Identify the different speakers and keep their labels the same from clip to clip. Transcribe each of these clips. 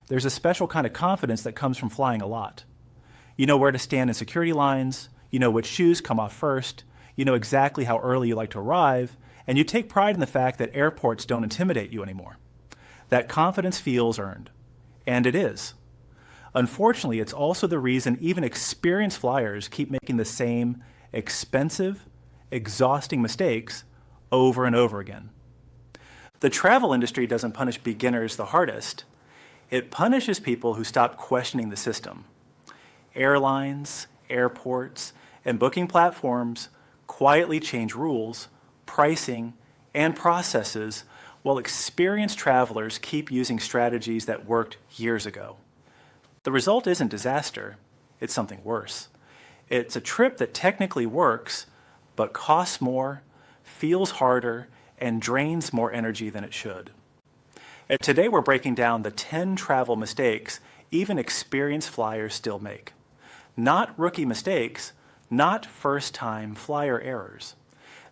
Speaker 1: There's a special kind of confidence that comes from flying a lot. You know where to stand in security lines, you know which shoes come off first, you know exactly how early you like to arrive, and you take pride in the fact that airports don't intimidate you anymore. That confidence feels earned. And it is. Unfortunately, it's also the reason even experienced flyers keep making the same expensive, exhausting mistakes over and over again. The travel industry doesn't punish beginners the hardest. It punishes people who stop questioning the system. Airlines, airports, and booking platforms quietly change rules, pricing, and processes while experienced travelers keep using strategies that worked years ago. The result isn't disaster, it's something worse. It's a trip that technically works, but costs more, feels harder, and drains more energy than it should. And today we're breaking down the 10 travel mistakes even experienced flyers still make. Not rookie mistakes, not first-time flyer errors.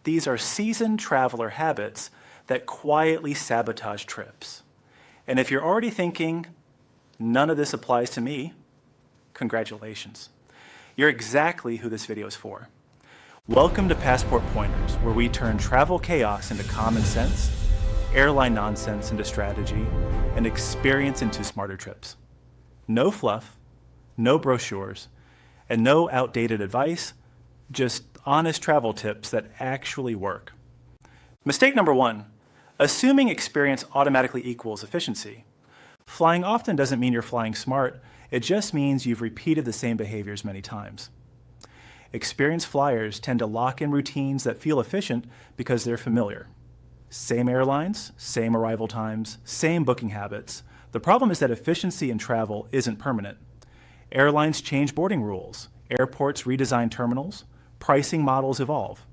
Speaker 1: These are seasoned traveler habits that quietly sabotage trips. And if you're already thinking, none of this applies to me, congratulations. You're exactly who this video is for. Welcome to Passport Pointers, where we turn travel chaos into common sense, airline nonsense into strategy, and experience into smarter trips. No fluff, no brochures, and no outdated advice, just honest travel tips that actually work. Mistake number 1, assuming experience automatically equals efficiency. Flying often doesn't mean you're flying smart, it just means you've repeated the same behaviors many times. Experienced flyers tend to lock in routines that feel efficient because they're familiar. Same airlines, same arrival times, same booking habits. The problem is that efficiency in travel isn't permanent. Airlines change boarding rules, airports redesign terminals, pricing models evolve.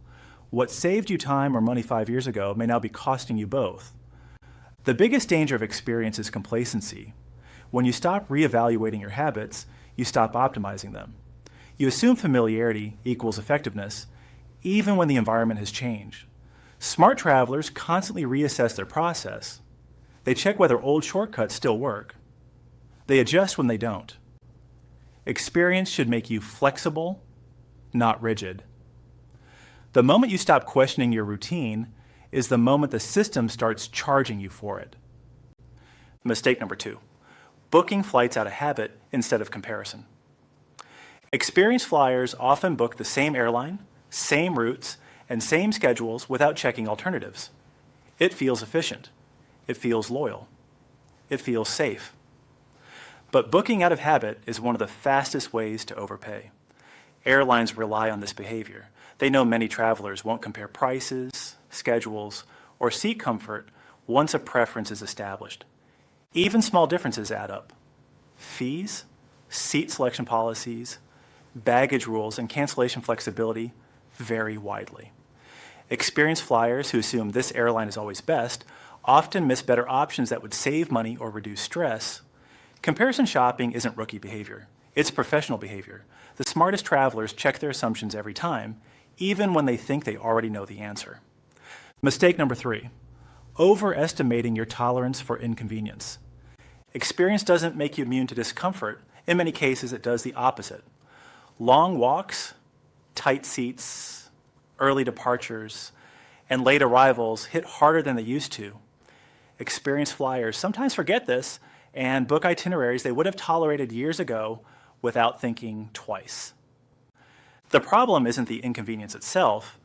Speaker 1: What saved you time or money 5 years ago may now be costing you both. The biggest danger of experience is complacency. When you stop reevaluating your habits, you stop optimizing them. You assume familiarity equals effectiveness, even when the environment has changed. Smart travelers constantly reassess their process. They check whether old shortcuts still work. They adjust when they don't. Experience should make you flexible, not rigid. The moment you stop questioning your routine is the moment the system starts charging you for it. Mistake number 2, booking flights out of habit instead of comparison. Experienced flyers often book the same airline, same routes, and same schedules without checking alternatives. It feels efficient. It feels loyal. It feels safe. But booking out of habit is one of the fastest ways to overpay. Airlines rely on this behavior. They know many travelers won't compare prices, schedules, or seat comfort once a preference is established. Even small differences add up. Fees, seat selection policies, baggage rules, and cancellation flexibility vary widely. Experienced flyers who assume this airline is always best often miss better options that would save money or reduce stress. Comparison shopping isn't rookie behavior. It's professional behavior. The smartest travelers check their assumptions every time, even when they think they already know the answer. Mistake number 3, overestimating your tolerance for inconvenience. Experience doesn't make you immune to discomfort. In many cases, it does the opposite. Long walks, tight seats, early departures, and late arrivals hit harder than they used to. Experienced flyers sometimes forget this and book itineraries they would have tolerated years ago without thinking twice. The problem isn't the inconvenience itself,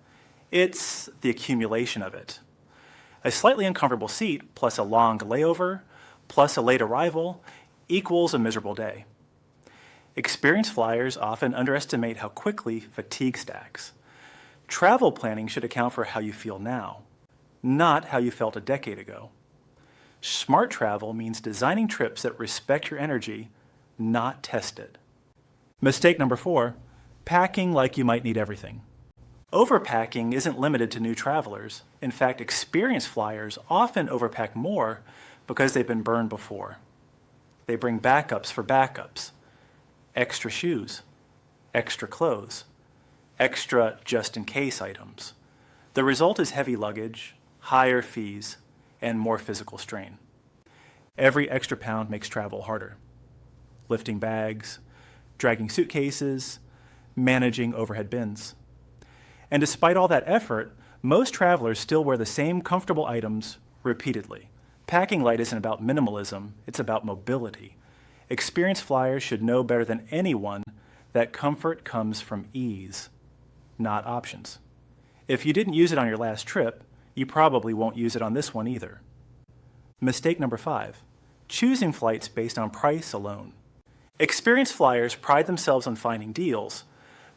Speaker 1: it's the accumulation of it. A slightly uncomfortable seat plus a long layover plus a late arrival equals a miserable day. Experienced flyers often underestimate how quickly fatigue stacks. Travel planning should account for how you feel now, not how you felt a decade ago. Smart travel means designing trips that respect your energy, not test it. Mistake number 4, packing like you might need everything. Overpacking isn't limited to new travelers. In fact, experienced flyers often overpack more because they've been burned before. They bring backups for backups, extra shoes, extra clothes, extra just-in-case items. The result is heavy luggage, higher fees, and more physical strain. Every extra pound makes travel harder. Lifting bags, dragging suitcases, managing overhead bins. And despite all that effort, most travelers still wear the same comfortable items repeatedly. Packing light isn't about minimalism, it's about mobility. Experienced flyers should know better than anyone that comfort comes from ease, not options. If you didn't use it on your last trip, you probably won't use it on this one either. Mistake number 5, choosing flights based on price alone. Experienced flyers pride themselves on finding deals,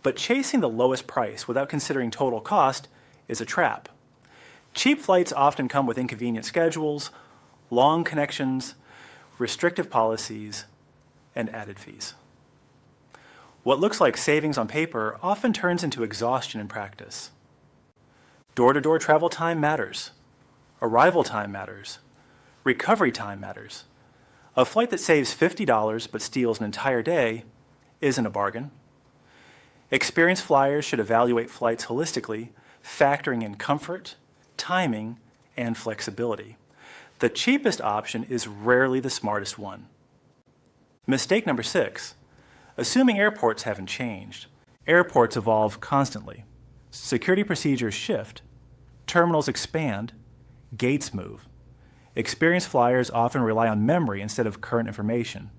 Speaker 1: but chasing the lowest price without considering total cost is a trap. Cheap flights often come with inconvenient schedules, long connections, restrictive policies, and added fees. What looks like savings on paper often turns into exhaustion in practice. Door-to-door travel time matters. Arrival time matters. Recovery time matters. A flight that saves $50 but steals an entire day isn't a bargain. Experienced flyers should evaluate flights holistically, factoring in comfort, timing, and flexibility. The cheapest option is rarely the smartest one. Mistake number 6, assuming airports haven't changed. Airports evolve constantly. Security procedures shift. Terminals expand. Gates move. Experienced flyers often rely on memory instead of current information.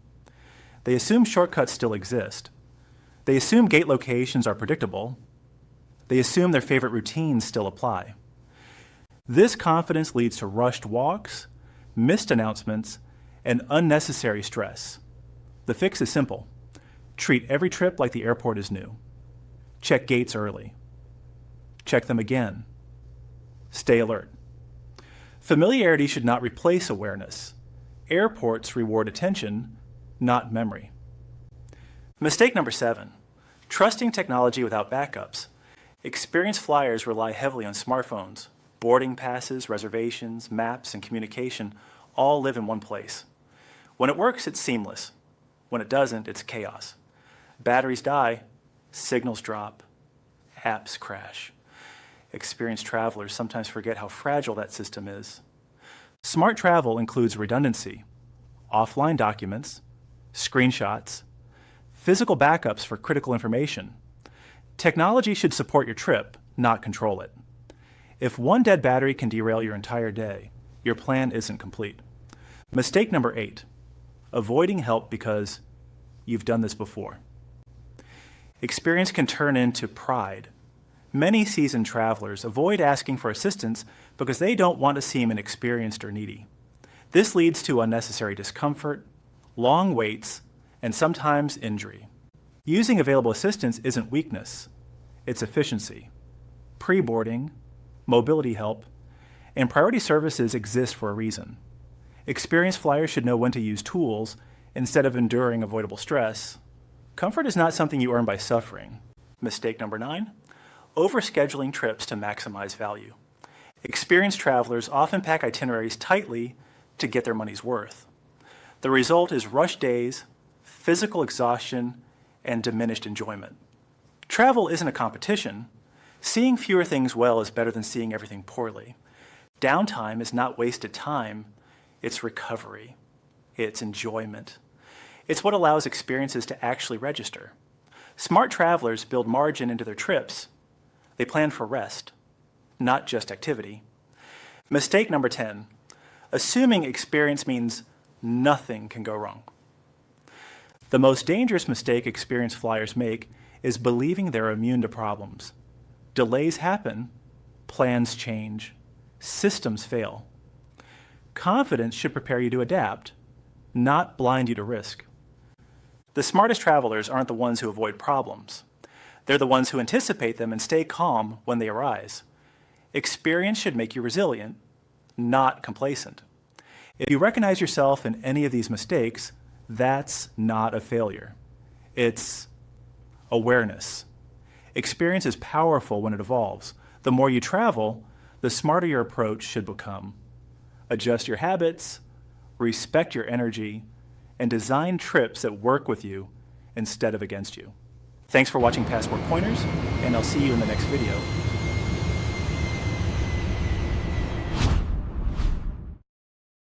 Speaker 1: They assume shortcuts still exist. They assume gate locations are predictable. They assume their favorite routines still apply. This confidence leads to rushed walks, missed announcements, and unnecessary stress. The fix is simple. Treat every trip like the airport is new. Check gates early. Check them again. Stay alert. Familiarity should not replace awareness. Airports reward attention, not memory. Mistake number 7, trusting technology without backups. Experienced flyers rely heavily on smartphones. Boarding passes, reservations, maps, and communication all live in one place. When it works, it's seamless. When it doesn't, it's chaos. Batteries die, signals drop, apps crash. Experienced travelers sometimes forget how fragile that system is. Smart travel includes redundancy, offline documents, screenshots, physical backups for critical information. Technology should support your trip, not control it. If one dead battery can derail your entire day, your plan isn't complete. Mistake number 8, avoiding help because you've done this before. Experience can turn into pride. Many seasoned travelers avoid asking for assistance because they don't want to seem inexperienced or needy. This leads to unnecessary discomfort, long waits, and sometimes injury. Using available assistance isn't weakness, it's efficiency. Pre-boarding, mobility help, and priority services exist for a reason. Experienced flyers should know when to use tools instead of enduring avoidable stress. Comfort is not something you earn by suffering. Mistake number 9, overscheduling trips to maximize value. Experienced travelers often pack itineraries tightly to get their money's worth. The result is rushed days, physical exhaustion, and diminished enjoyment. Travel isn't a competition. Seeing fewer things well is better than seeing everything poorly. Downtime is not wasted time, it's recovery. It's enjoyment. It's what allows experiences to actually register. Smart travelers build margin into their trips. They plan for rest, not just activity. Mistake number 10, assuming experience means nothing can go wrong. The most dangerous mistake experienced flyers make is believing they're immune to problems. Delays happen, plans change, systems fail. Confidence should prepare you to adapt, not blind you to risk. The smartest travelers aren't the ones who avoid problems. They're the ones who anticipate them and stay calm when they arise. Experience should make you resilient, not complacent. If you recognize yourself in any of these mistakes, that's not a failure. It's awareness. Experience is powerful when it evolves. The more you travel, the smarter your approach should become. Adjust your habits, respect your energy, and design trips that work with you instead of against you. Thanks for watching Passport Pointers, and I'll see you in the next video.